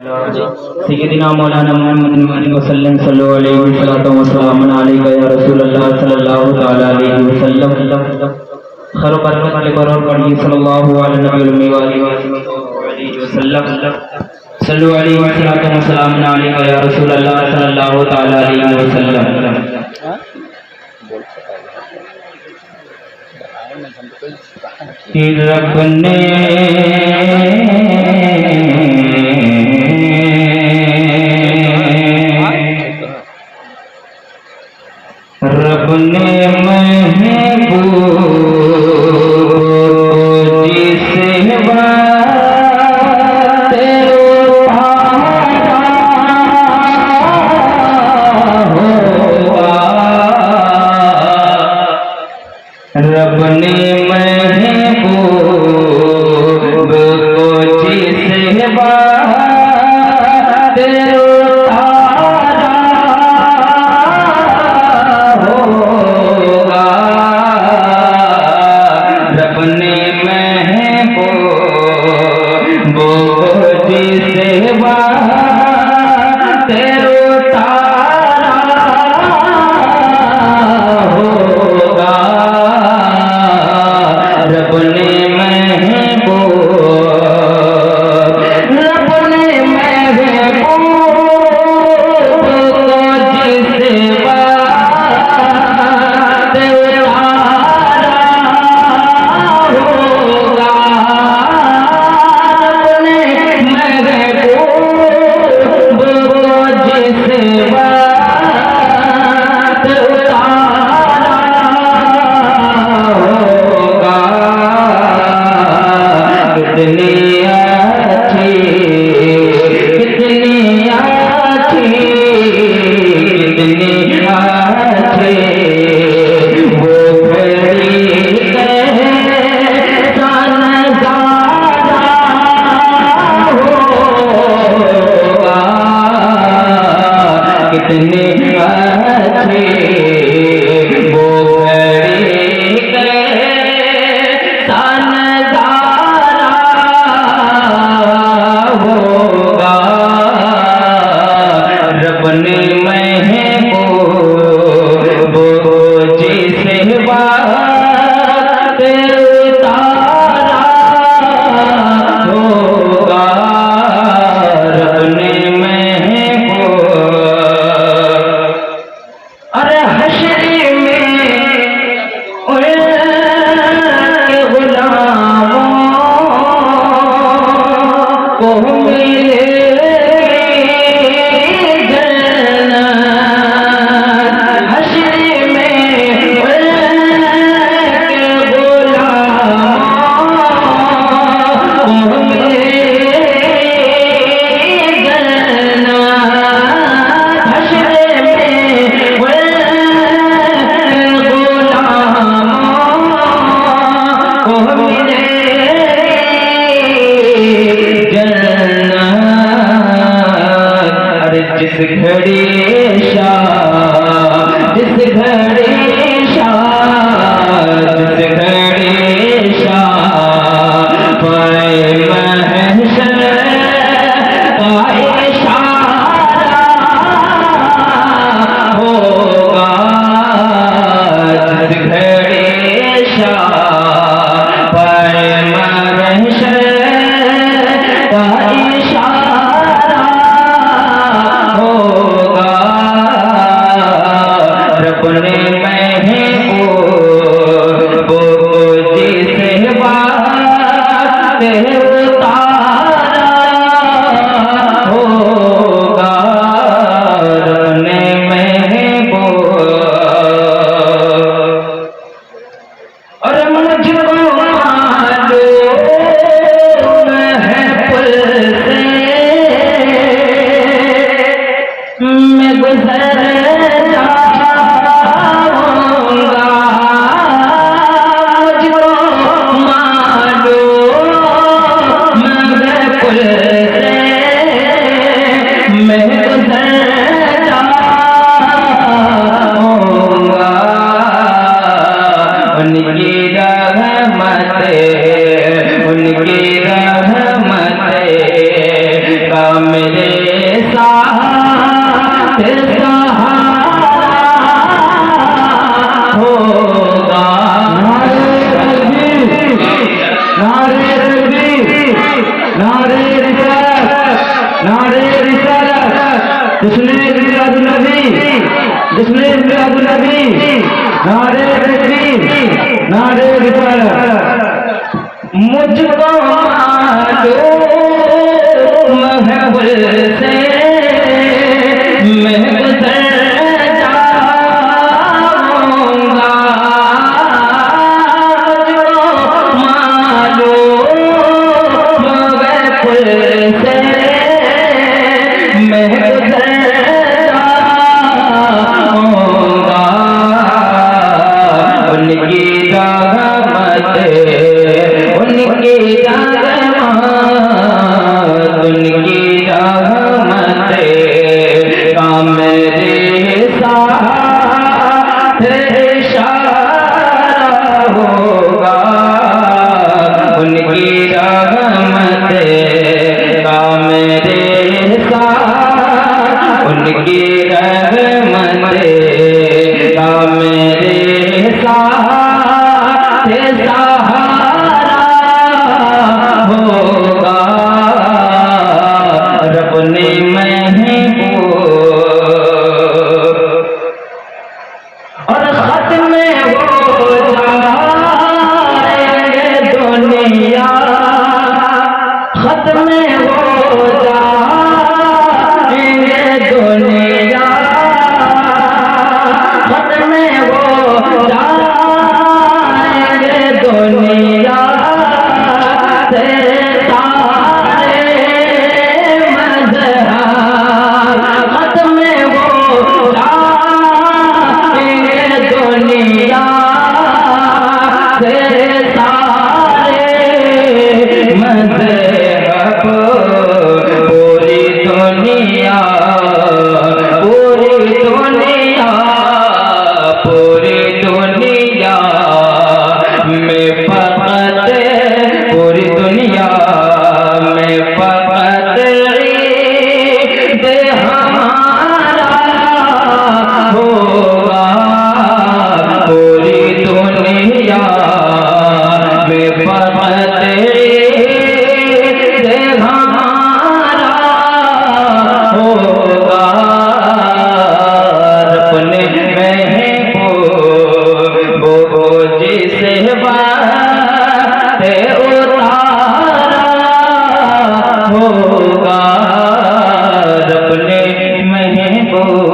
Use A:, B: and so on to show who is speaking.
A: सय्यदिना मौलाना मुहम्मद वसल्लम सल्लल्लाहु अलैहि वसल्लम अलैका या रसूल अल्लाह सल्लल्लाहु तआला अलैहि वसल्लम खैर बरकत वाले बरर पढ़िए सल्लल्लाहु अलैहि वसल्लम सल्लल्लाहु अलैहि वसल्लम अलैका या रसूल अल्लाह सल्लल्लाहु तआला अलैहि वसल्लम। कि रब ने महबूब जिसे रब ने महबूब को जिसे मेरे साथ सहारा होगा। नारे तकबीर, नारे रिसालत, नारे रिसालत, जिसने मिलादुन नबी, जिसने मिलादुन नबी, नारे तकबीर, नारे रिसालत। मुझको महबूब से मैं गुजर जाऊंगा, से मैं गुजर जाऊंगा। उनकी रहमत, उनकी रहमत, उनकी रहमत का मेरे साथ इशारा होगा। उनकी रहमत का मेरे साथ, उनकी रहमत का मेरे साथ सहारा होगा। रब ने महबूब और खत में हो जाएंगे दुनिया, खत में हो जाएंगे दुनिया, खत में हो जाएंगे दुनिया। तेरे सारे मज़हब खत में हो जाएंगे दुनिया। तेरे सारे मज़हब पूरी दुनिया, पूरी दुनिया, पूरी दुनिया में फकत, पूरी दुनिया में फकत ईद हमारा होगा। पूरी दुनिया में फकत ईद हमारा होगा। अपने महबूब जिसे बात उतारा होगा। अपने महबूब